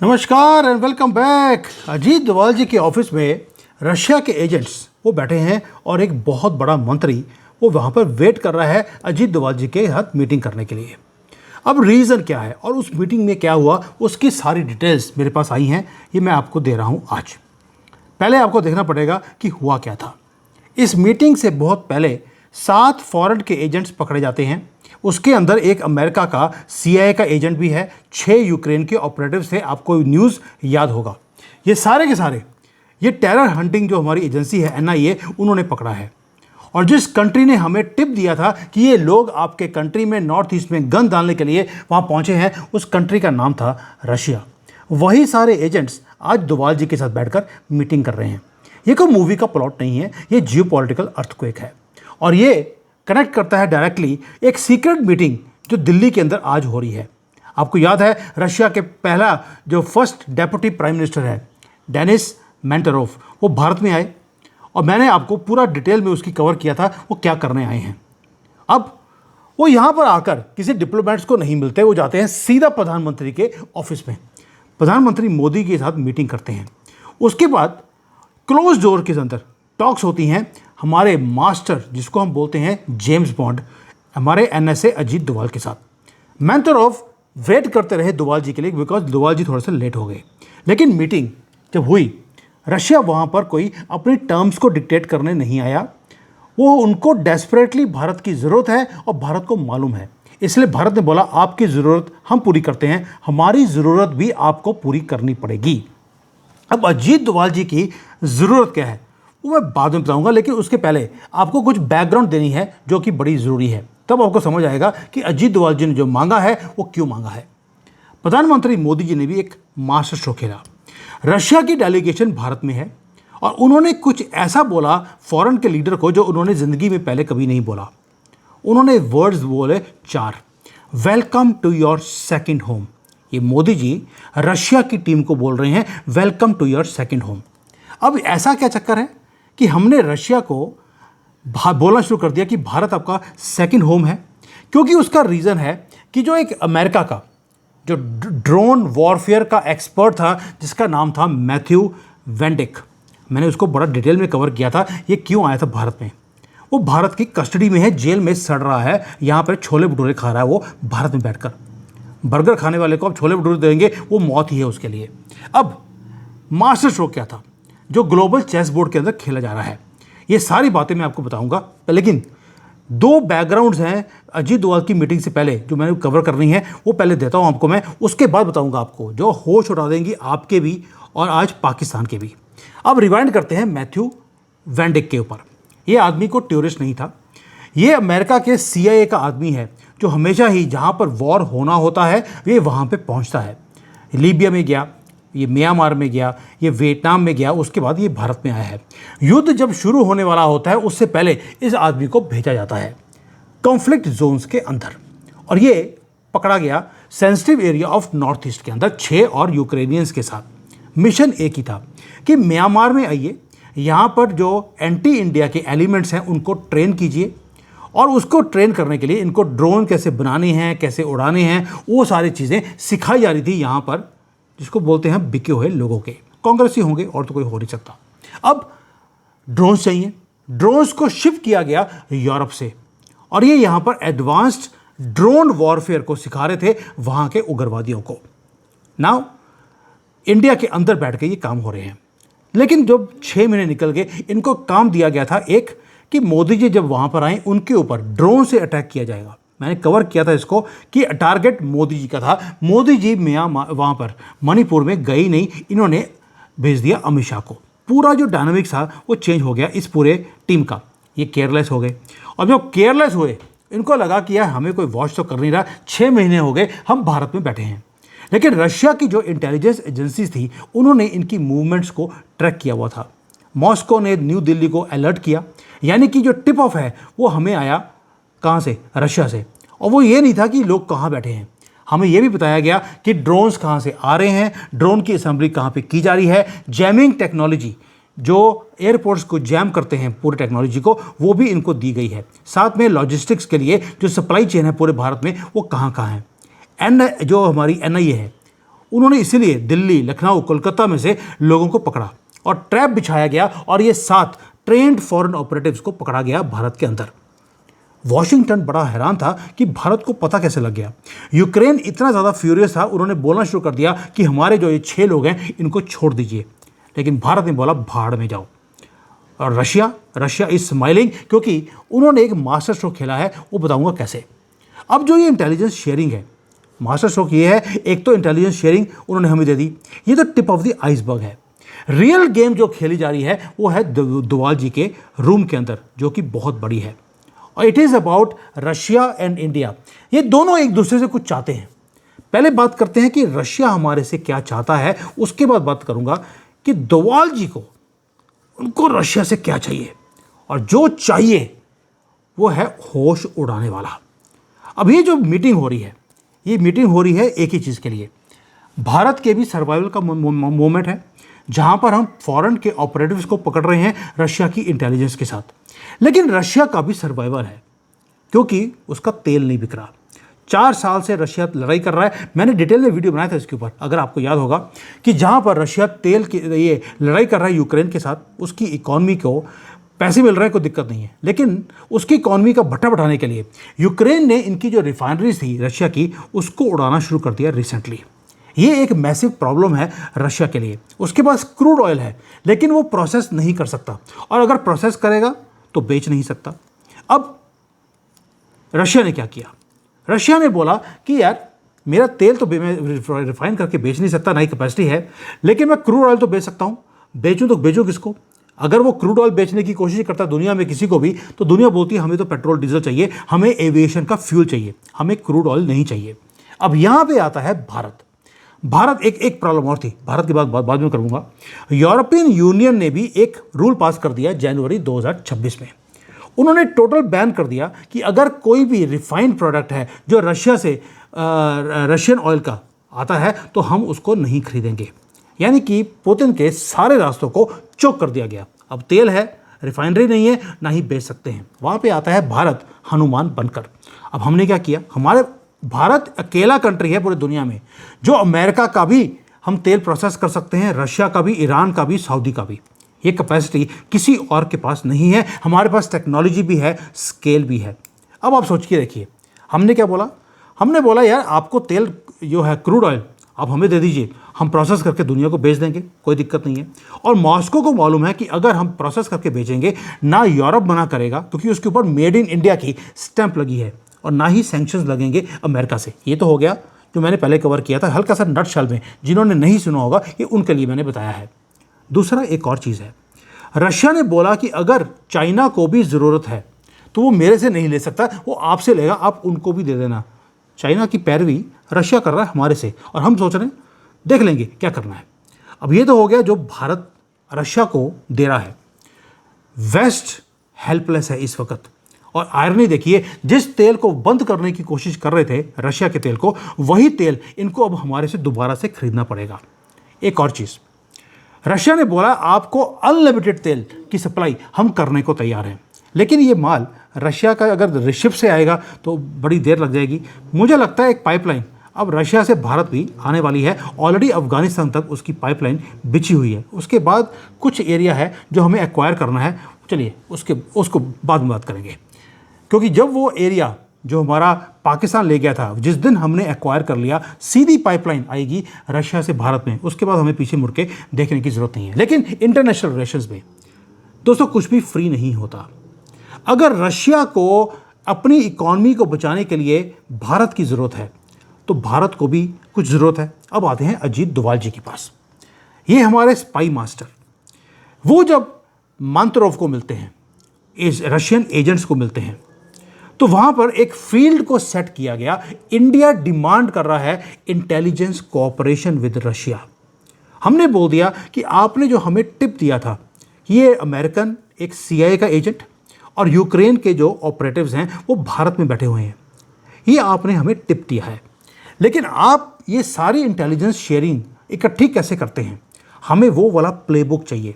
नमस्कार and welcome back. Ajit Doval ji के office में रशिया के एजेंट्स वो बैठे हैं और एक बहुत बड़ा मंत्री वो वहाँ पर वेट कर रहा है अजीत डोभाल जी के साथ मीटिंग करने के लिए। अब रीज़न क्या है और उस मीटिंग में क्या हुआ उसकी सारी डिटेल्स मेरे पास आई हैं, ये मैं आपको दे रहा हूँ आज। पहले आपको देखना पड़ेगा कि हुआ क्या था। इस मीटिंग से बहुत पहले 7 फॉरेन के एजेंट्स पकड़े जाते हैं। उसके अंदर एक अमेरिका का CIA का एजेंट भी है, 6 यूक्रेन के ऑपरेटिव्स थे। आपको न्यूज़ याद होगा। ये सारे के सारे ये टेरर हंटिंग जो हमारी एजेंसी है NIA उन्होंने पकड़ा है। और जिस कंट्री ने हमें टिप दिया था कि ये लोग आपके कंट्री में नॉर्थ ईस्ट में गन डालने के लिए वहाँ पहुँचे हैं, उस कंट्री का नाम था रशिया। वही सारे एजेंट्स आज डोभाल जी के साथ बैठकर मीटिंग कर रहे हैं। ये कोई मूवी का प्लॉट नहीं है, ये जियोपॉलिटिकल अर्थक्वेक है और ये कनेक्ट करता है डायरेक्टली एक सीक्रेट मीटिंग जो दिल्ली के अंदर आज हो रही है। आपको याद है रशिया के पहला जो फर्स्ट डेप्यूटी प्राइम मिनिस्टर है डेनिस मेंटरोव, वो भारत में आए और मैंने आपको पूरा डिटेल में उसकी कवर किया था वो क्या करने आए हैं। अब वो यहाँ पर आकर किसी डिप्लोमेट्स को नहीं मिलते, वो जाते हैं सीधा प्रधानमंत्री के ऑफिस में। प्रधानमंत्री मोदी के साथ मीटिंग करते हैं। उसके बाद क्लोज डोर के अंदर टॉक्स होती हैं हमारे मास्टर जिसको हम बोलते हैं जेम्स बॉन्ड, हमारे NSA अजीत डोभाल के साथ। मेंटरोव वेट करते रहे डोभाल जी के लिए बिकॉज डोभाल जी थोड़े से लेट हो गए। लेकिन मीटिंग जब हुई, रशिया वहाँ पर कोई अपनी टर्म्स को डिक्टेट करने नहीं आया। वो उनको डेस्परेटली भारत की ज़रूरत है और भारत को मालूम है, इसलिए भारत ने बोला आपकी ज़रूरत हम पूरी करते हैं, हमारी ज़रूरत भी आपको पूरी करनी पड़ेगी। अब अजीत डोभाल जी की ज़रूरत क्या है वो मैं बाद में बताऊंगा, लेकिन उसके पहले आपको कुछ बैकग्राउंड देनी है जो कि बड़ी ज़रूरी है। तब आपको समझ आएगा कि अजीत डोभाल जी ने जो मांगा है वो क्यों मांगा है। प्रधानमंत्री मोदी जी ने भी एक मास्टर स्ट्रोक खेला। रशिया की डेलीगेशन भारत में है और उन्होंने कुछ ऐसा बोला फॉरेन के लीडर को जो उन्होंने ज़िंदगी में पहले कभी नहीं बोला। उन्होंने वर्ड्स बोले 4, welcome to your second home. ये मोदी जी रशिया की टीम को बोल रहे हैं welcome to your second home. अब ऐसा क्या चक्कर है कि हमने रशिया को बोलना शुरू कर दिया कि भारत आपका सेकंड होम है, क्योंकि उसका रीज़न है कि जो एक अमेरिका का जो ड्रोन वॉरफेयर का एक्सपर्ट था जिसका नाम था मैथ्यू वेंडिक, मैंने उसको बड़ा डिटेल में कवर किया था ये क्यों आया था भारत में। वो भारत की कस्टडी में है, जेल में सड़ रहा है, यहाँ पर छोले भटूरे खा रहा है वो भारत में बैठकर। बर्गर खाने वाले को अब छोले भटूरे देंगे वो मौत ही है उसके लिए। अब मास्टर स्ट्रोक क्या था जो ग्लोबल चेस बोर्ड के अंदर खेला जा रहा है, ये सारी बातें मैं आपको बताऊंगा। लेकिन 2 बैकग्राउंड्स हैं अजीत डोभाल की मीटिंग से पहले जो मैंने कवर करनी है, वो पहले देता हूं आपको मैं, उसके बाद बताऊंगा आपको जो होश उड़ा देंगी आपके भी और आज पाकिस्तान के भी। अब रिवाइंड करते हैं मैथ्यू वेंडिक के ऊपर। ये आदमी को टूरिस्ट नहीं था, ये अमेरिका के CIA का आदमी है जो हमेशा ही जहाँ पर वॉर होना होता है ये वहाँ पर पहुँचता है। लीबिया में गया, ये म्यांमार में गया, ये वियतनाम में गया, उसके बाद ये भारत में आया है। युद्ध जब शुरू होने वाला होता है उससे पहले इस आदमी को भेजा जाता है कॉन्फ्लिक्ट जोन्स के अंदर और ये पकड़ा गया sensitive area of north east के अंदर 6 और यूक्रेनियंस के साथ। मिशन एक ही था कि म्यांमार में आइए, यहाँ पर जो एंटी इंडिया के एलिमेंट्स हैं उनको ट्रेन कीजिए और उसको ट्रेन करने के लिए इनको ड्रोन कैसे बनाने हैं, कैसे उड़ाने हैं, वो सारी चीज़ें सिखाई जा रही थी यहाँ पर, जिसको बोलते हैं बिके हुए लोगों के। कांग्रेसी होंगे और तो कोई हो नहीं सकता। अब ड्रोन्स चाहिए, ड्रोन्स को शिफ्ट किया गया यूरोप से और ये यहाँ पर एडवांस्ड ड्रोन वॉरफेयर को सिखा रहे थे वहाँ के उग्रवादियों को। नाउ इंडिया के अंदर बैठ के ये काम हो रहे हैं, लेकिन जब 6 महीने निकल गए इनको काम दिया गया था एक कि मोदी जी जब वहाँ पर आए उनके ऊपर ड्रोन से अटैक किया जाएगा। मैंने कवर किया था इसको कि टारगेट मोदी जी का था। मोदी जी वहाँ पर मणिपुर में गई नहीं, इन्होंने भेज दिया अमित शाह को। पूरा जो डायनामिक्स था वो चेंज हो गया इस पूरे टीम का। ये केयरलेस हो गए और जब केयरलेस हुए इनको लगा कि यार हमें कोई वॉच तो कर नहीं रहा, 6 महीने हो गए हम भारत में बैठे हैं। लेकिन रशिया की जो इंटेलिजेंस एजेंसीज थी उन्होंने इनकी मूवमेंट्स को ट्रैक किया हुआ था। मॉस्को ने न्यू दिल्ली को अलर्ट किया, यानी कि जो टिप ऑफ है वो हमें आया कहाँ से, रशिया से। और वो ये नहीं था कि लोग कहाँ बैठे हैं, हमें ये भी बताया गया कि ड्रोन्स कहाँ से आ रहे हैं, ड्रोन की असेंबली कहाँ पे की जा रही है, जैमिंग टेक्नोलॉजी जो एयरपोर्ट्स को जैम करते हैं पूरी टेक्नोलॉजी को, वो भी इनको दी गई है। साथ में लॉजिस्टिक्स के लिए जो सप्लाई चेन है पूरे भारत में वो कहाँ कहाँ है। जो हमारी NIA है उन्होंने इसीलिए दिल्ली, लखनऊ, कोलकाता में से लोगों को पकड़ा और ट्रैप बिछाया गया और ये 7 ट्रेंड फॉरेन ऑपरेटिव्स को पकड़ा गया भारत के अंदर। वॉशिंगटन बड़ा हैरान था कि भारत को पता कैसे लग गया। यूक्रेन इतना ज़्यादा फ्यूरियस था, उन्होंने बोलना शुरू कर दिया कि हमारे जो ये 6 लोग हैं इनको छोड़ दीजिए। लेकिन भारत ने बोला भाड़ में जाओ। और रशिया इज स्माइलिंग, क्योंकि उन्होंने एक मास्टर स्ट्रोक खेला है, वो बताऊंगा कैसे। अब जो ये इंटेलिजेंस शेयरिंग है, मास्टर स्ट्रोक ये है, एक तो इंटेलिजेंस शेयरिंग उन्होंने हमें दे दी, ये तो टिप ऑफ द आइसबर्ग है। रियल गेम जो खेली जा रही है वो है डोवाल जी के रूम के अंदर, जो कि बहुत बड़ी है। और it is about Russia and India. ये दोनों एक दूसरे से कुछ चाहते हैं। पहले बात करते हैं कि रशिया हमारे से क्या चाहता है, उसके बाद बात करूंगा कि डोवाल जी को, उनको रशिया से क्या चाहिए। और जो चाहिए वो है होश उड़ाने वाला। अब ये जो मीटिंग हो रही है, ये मीटिंग हो रही है एक ही चीज़ के लिए। भारत के भी सर्वाइवल का मोमेंट है, जहां पर हम फॉरेन के ऑपरेटिव्स को पकड़ रहे हैं रशिया की इंटेलिजेंस के साथ। लेकिन रशिया का भी सर्वाइवल है, क्योंकि उसका तेल नहीं बिक रहा। 4 साल से रशिया लड़ाई कर रहा है। मैंने डिटेल में वीडियो बनाया था इसके ऊपर, अगर आपको याद होगा, कि जहां पर रशिया तेल की ये लड़ाई कर रहा है यूक्रेन के साथ, उसकी इकॉनमी को पैसे मिल रहे हैं, कोई दिक्कत नहीं है। लेकिन उसकी इकॉनमी का भट्टा बढ़ाने के लिए यूक्रेन ने इनकी जो रिफाइनरीज थी रशिया की, उसको उड़ाना शुरू कर दिया रिसेंटली। ये एक मैसिव प्रॉब्लम है रशिया के लिए। उसके पास क्रूड ऑयल है, लेकिन वो प्रोसेस नहीं कर सकता, और अगर प्रोसेस करेगा तो बेच नहीं सकता। अब रशिया ने क्या किया? रशिया ने बोला कि यार मेरा तेल तो मैं रिफाइन करके बेच नहीं सकता, ना ही कैपेसिटी है, लेकिन मैं क्रूड ऑयल तो बेच सकता हूँ। बेचूँ तो बेचूँ किसको? अगर वो क्रूड ऑयल बेचने की कोशिश करता है दुनिया में किसी को भी, तो दुनिया बोलती है हमें तो पेट्रोल डीजल चाहिए, हमें एविएशन का फ्यूल चाहिए, हमें क्रूड ऑयल नहीं चाहिए। अब यहाँ पे आता है भारत। एक प्रॉब्लम और थी, भारत की बात बाद में करूँगा। यूरोपियन यूनियन ने भी एक रूल पास कर दिया जनवरी 2026 में। उन्होंने टोटल बैन कर दिया कि अगर कोई भी रिफाइंड प्रोडक्ट है जो रशिया से रशियन ऑयल का आता है, तो हम उसको नहीं खरीदेंगे। यानी कि पुतिन के सारे रास्तों को चोक कर दिया गया। अब तेल है, रिफाइनरी नहीं है, ना ही बेच सकते हैं। वहाँ पे आता है भारत हनुमान बनकर। अब हमने क्या किया? हमारे भारत अकेला कंट्री है पूरी दुनिया में जो अमेरिका का भी हम तेल प्रोसेस कर सकते हैं, रशिया का भी, ईरान का भी, सऊदी का भी। ये कैपेसिटी किसी और के पास नहीं है। हमारे पास टेक्नोलॉजी भी है, स्केल भी है। अब आप सोच के देखिए, हमने क्या बोला? हमने बोला यार आपको तेल जो है क्रूड ऑयल आप हमें दे दीजिए, हम प्रोसेस करके दुनिया को बेच देंगे, कोई दिक्कत नहीं है। और मॉस्को को मालूम है कि अगर हम प्रोसेस करके बेचेंगे, ना यूरोप मना करेगा क्योंकि उसके ऊपर मेड इन इंडिया की स्टैंप लगी है, और ना ही सैंक्शंस लगेंगे अमेरिका से। ये तो हो गया जो मैंने पहले कवर किया था, हल्का सा नटशेल में। जिन्होंने नहीं सुना होगा, ये उनके लिए मैंने बताया है। दूसरा एक और चीज़ है, रशिया ने बोला कि अगर चाइना को भी ज़रूरत है तो वो मेरे से नहीं ले सकता, वो आपसे लेगा, आप उनको भी दे देना। चाइना की पैरवी रशिया कर रहा है हमारे से, और हम सोच रहे हैं देख लेंगे क्या करना है। अब ये तो हो गया जो भारत रशिया को दे रहा है। वेस्ट हेल्पलेस है इस वक्त। और आयरनी देखिए, जिस तेल को बंद करने की कोशिश कर रहे थे रशिया के तेल को, वही तेल इनको अब हमारे से दोबारा से खरीदना पड़ेगा। एक और चीज़, रशिया ने बोला आपको अनलिमिटेड तेल की सप्लाई हम करने को तैयार हैं, लेकिन ये माल रशिया का अगर शिप से आएगा तो बड़ी देर लग जाएगी। मुझे लगता है एक पाइपलाइन अब रशिया से भारत भी आने वाली है। ऑलरेडी अफगानिस्तान तक उसकी पाइपलाइन बिछी हुई है। उसके बाद कुछ एरिया है जो हमें एक्वायर करना है, चलिए उसको बाद में बात करेंगे। क्योंकि जब वो एरिया जो हमारा पाकिस्तान ले गया था, जिस दिन हमने एक्वायर कर लिया, सीधी पाइपलाइन आएगी रशिया से भारत में। उसके बाद हमें पीछे मुड़ के देखने की ज़रूरत नहीं है। लेकिन इंटरनेशनल रिलेशंस में दोस्तों कुछ भी फ्री नहीं होता। अगर रशिया को अपनी इकॉनमी को बचाने के लिए भारत की ज़रूरत है, तो भारत को भी कुछ ज़रूरत है। अब आते हैं अजीत डोभाल जी के पास। ये हमारे स्पाई मास्टर, वो जब मांतरोव को मिलते हैं, इस रशियन एजेंट्स को मिलते हैं, तो वहाँ पर एक फील्ड को सेट किया गया। इंडिया डिमांड कर रहा है इंटेलिजेंस कोऑपरेशन विद रशिया। हमने बोल दिया कि आपने जो हमें टिप दिया था, ये अमेरिकन एक CIA का एजेंट और यूक्रेन के जो ऑपरेटिव्स हैं वो भारत में बैठे हुए हैं, ये आपने हमें टिप दिया है। लेकिन आप ये सारी इंटेलिजेंस शेयरिंग इकट्ठी कैसे करते हैं? हमें वो वाला प्लेबुक चाहिए।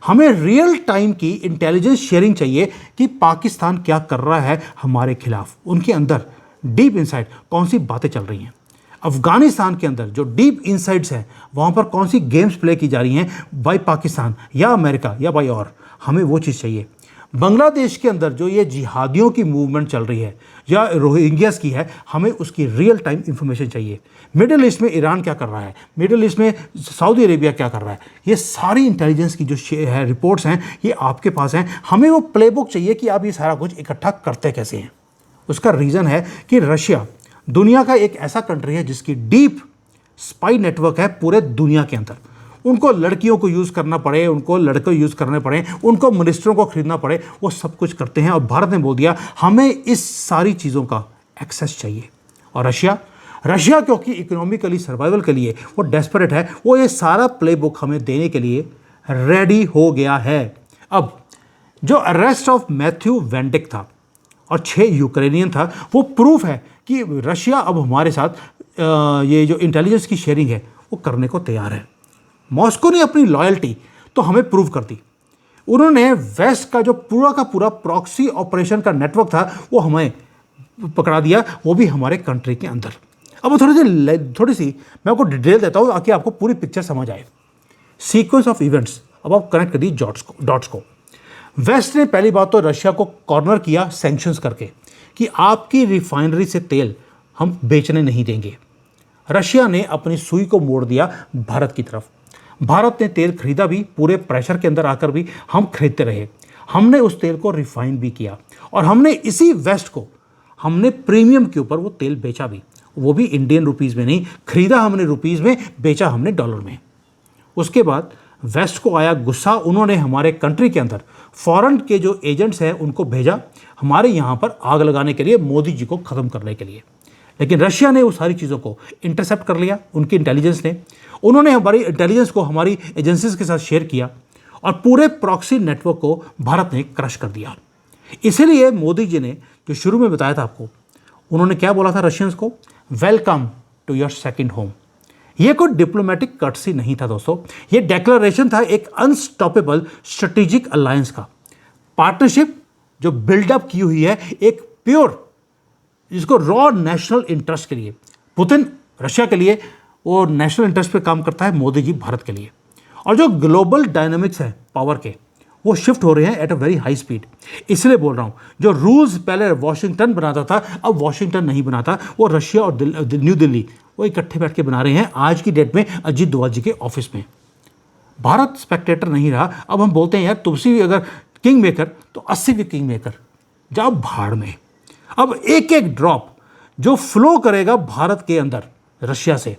हमें रियल टाइम की इंटेलिजेंस शेयरिंग चाहिए कि पाकिस्तान क्या कर रहा है हमारे खिलाफ, उनके अंदर डीप इनसाइड कौन सी बातें चल रही हैं। अफगानिस्तान के अंदर जो डीप इनसाइट्स हैं वहाँ पर कौन सी गेम्स प्ले की जा रही हैं बाय पाकिस्तान या अमेरिका या बाय और, हमें वो चीज़ चाहिए। बांग्लादेश के अंदर जो ये जिहादियों की मूवमेंट चल रही है या रोहिंग्यास की है, हमें उसकी रियल टाइम इंफॉर्मेशन चाहिए। मिडिल ईस्ट में ईरान क्या कर रहा है, मिडिल ईस्ट में सऊदी अरेबिया क्या कर रहा है, ये सारी इंटेलिजेंस की जो है रिपोर्ट्स हैं ये आपके पास हैं। हमें वो प्लेबुक चाहिए कि आप ये सारा कुछ इकट्ठा करते कैसे हैं। उसका रीज़न है कि रशिया दुनिया का एक ऐसा कंट्री है जिसकी डीप स्पाई नेटवर्क है पूरे दुनिया के अंदर। उनको लड़कियों को यूज़ करना पड़े, उनको लड़के यूज़ करने पड़े, उनको मिनिस्टरों को खरीदना पड़े, वो सब कुछ करते हैं। और भारत ने बोल दिया हमें इस सारी चीज़ों का एक्सेस चाहिए। और रशिया क्योंकि इकोनॉमिकली सर्वाइवल के लिए वो डेस्परेट है, वो ये सारा प्लेबुक हमें देने के लिए रेडी हो गया है। अब जो अरेस्ट ऑफ मैथ्यू वेंडिक था और 6 यूक्रेनियन था, वो प्रूफ है कि रशिया अब हमारे साथ ये जो इंटेलिजेंस की शेयरिंग है वो करने को तैयार है। मॉस्को ने अपनी लॉयल्टी तो हमें प्रूव कर दी। उन्होंने वेस्ट का जो पूरा प्रॉक्सी ऑपरेशन का नेटवर्क था वो हमें पकड़ा दिया, वो भी हमारे कंट्री के अंदर। अब थोड़ी सी मैं आपको डिटेल देता हूँ ताकि आपको पूरी पिक्चर समझ आए। सीक्वेंस ऑफ इवेंट्स, अब आप कनेक्ट करिए डॉट्स को। वेस्ट ने पहली बात तो रशिया को कॉर्नर किया सैंक्शंस करके कि आपकी रिफाइनरी से तेल हम बेचने नहीं देंगे। रशिया ने अपनी सुई को मोड़ दिया भारत की तरफ। भारत ने तेल खरीदा भी, पूरे प्रेशर के अंदर आकर भी हम खरीदते रहे। हमने उस तेल को रिफाइन भी किया और हमने इसी वेस्ट को हमने प्रीमियम के ऊपर वो तेल बेचा भी, वो भी इंडियन रुपीज़ में नहीं, खरीदा हमने रुपीज़ में, बेचा हमने डॉलर में। उसके बाद वेस्ट को आया गुस्सा, उन्होंने हमारे कंट्री के अंदर फॉरेन के जो एजेंट्स हैं उनको भेजा हमारे यहाँ पर आग लगाने के लिए, मोदी जी को ख़त्म करने के लिए। लेकिन रशिया ने वो सारी चीज़ों को इंटरसेप्ट कर लिया, उनकी इंटेलिजेंस ने। उन्होंने हमारी इंटेलिजेंस को हमारी एजेंसीज के साथ शेयर किया और पूरे प्रॉक्सी नेटवर्क को भारत ने क्रश कर दिया। इसीलिए मोदी जी ने जो शुरू में बताया था आपको, उन्होंने क्या बोला था रशियंस को, welcome to your second home. ये कोई डिप्लोमेटिक कर्टसी नहीं था दोस्तों, ये डेक्लरेशन था एक अनस्टॉपेबल स्ट्रेटेजिक अलायंस का। पार्टनरशिप जो बिल्डअप की हुई है एक प्योर, जिसको रॉ नेशनल इंटरेस्ट के लिए, पुतिन रशिया के लिए वो नेशनल इंटरेस्ट पे काम करता है, मोदी जी भारत के लिए। और जो ग्लोबल डायनामिक्स है पावर के, वो शिफ्ट हो रहे हैं at a very high speed. इसलिए बोल रहा हूँ, जो रूल्स पहले वॉशिंगटन बनाता था अब वॉशिंगटन नहीं बनाता, वो रशिया और न्यू दिल्ली वो इकट्ठे बैठ के बना रहे हैं आज की डेट में अजीत डोभाल जी के ऑफिस में। भारत स्पेक्टेटर नहीं रहा। अब हम बोलते हैं यार तुलसी अगर किंग मेकर तो 80 भी किंग मेकर, जाओ भाड़ में। अब एक एक ड्रॉप जो फ्लो करेगा भारत के अंदर रशिया से,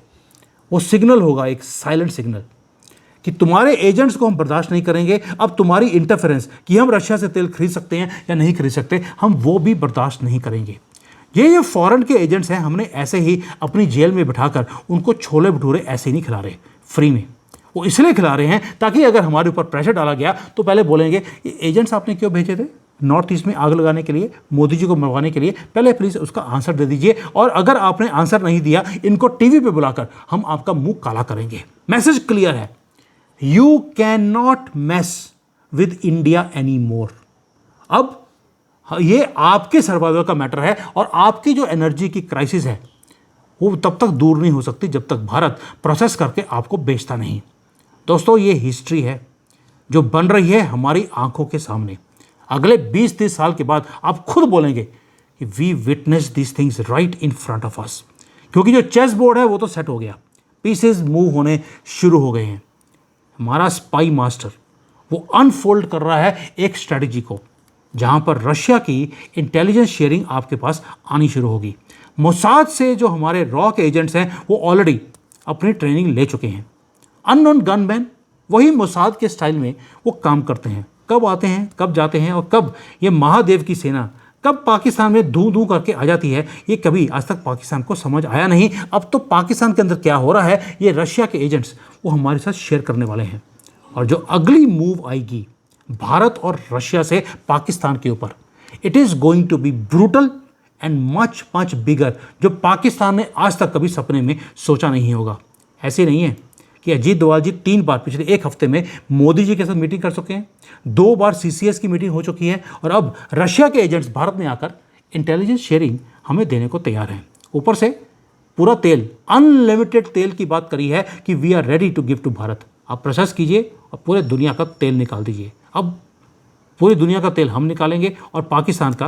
वो सिग्नल होगा, एक साइलेंट सिग्नल कि तुम्हारे एजेंट्स को हम बर्दाश्त नहीं करेंगे। अब तुम्हारी इंटरफेरेंस कि हम रशिया से तेल खरीद सकते हैं या नहीं खरीद सकते, हम वो भी बर्दाश्त नहीं करेंगे। ये फॉरेन के एजेंट्स हैं, हमने ऐसे ही अपनी जेल में बिठाकर उनको छोले भटूरे ऐसे ही नहीं खिला रहे फ्री में, वो इसलिए खिला रहे हैं ताकि अगर हमारे ऊपर प्रेशर डाला गया तो पहले बोलेंगे ये एजेंट्स आपने क्यों भेजे थे नॉर्थ ईस्ट में आग लगाने के लिए, मोदी जी को मरवाने के लिए, पहले प्लीज़ उसका आंसर दे दीजिए। और अगर आपने आंसर नहीं दिया, इनको टीवी पे बुलाकर हम आपका मुंह काला करेंगे। मैसेज क्लियर है, you can not mess with India any more. अब ये आपके सर्वाइवल का मैटर है और आपकी जो एनर्जी की क्राइसिस है वो तब तक दूर नहीं हो सकती जब तक भारत प्रोसेस करके आपको बेचता नहीं। दोस्तों, ये हिस्ट्री है जो बन रही है हमारी आंखों के सामने। अगले 20-30 साल के बाद आप खुद बोलेंगे कि we witness this things right in front of us, क्योंकि जो चेस बोर्ड है वो तो सेट हो गया, पीसेस मूव होने शुरू हो गए हैं। हमारा स्पाई मास्टर वो अनफोल्ड कर रहा है एक स्ट्रैटेजी को, जहां पर रशिया की इंटेलिजेंस शेयरिंग आपके पास आनी शुरू होगी। मोसाद से जो हमारे रॉ के एजेंट्स हैं वो ऑलरेडी अपनी ट्रेनिंग ले चुके हैं। अननोन गनमैन वही मोसाद के स्टाइल में वो काम करते हैं, कब आते हैं कब जाते हैं और कब ये महादेव की सेना कब पाकिस्तान में धू धू करके आ जाती है, ये कभी आज तक पाकिस्तान को समझ आया नहीं। अब तो पाकिस्तान के अंदर क्या हो रहा है ये रशिया के एजेंट्स वो हमारे साथ शेयर करने वाले हैं। और जो अगली मूव आएगी भारत और रशिया से पाकिस्तान के ऊपर, it is going to be brutal and much much bigger, जो पाकिस्तान ने आज तक कभी सपने में सोचा नहीं होगा। ऐसे नहीं है कि अजीत डोभाल जी 3 बार पिछले 1 हफ्ते में मोदी जी के साथ मीटिंग कर चुके हैं, 2 बार CCS की मीटिंग हो चुकी है और अब रशिया के एजेंट्स भारत में आकर इंटेलिजेंस शेयरिंग हमें देने को तैयार हैं। ऊपर से पूरा तेल, अनलिमिटेड तेल की बात करी है कि we are ready to give to Bharat. आप प्रोसेस कीजिए और पूरे दुनिया का तेल निकाल दीजिए। अब पूरी दुनिया का तेल हम निकालेंगे और पाकिस्तान का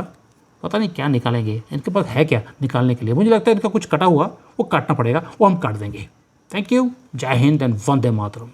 पता नहीं क्या निकालेंगे, इनके पास है क्या निकालने के लिए। मुझे लगता है इनका कुछ कटा हुआ वो काटना पड़ेगा, वो हम काट देंगे। थैंक यू, जय हिंद एंड वंदे मातरम।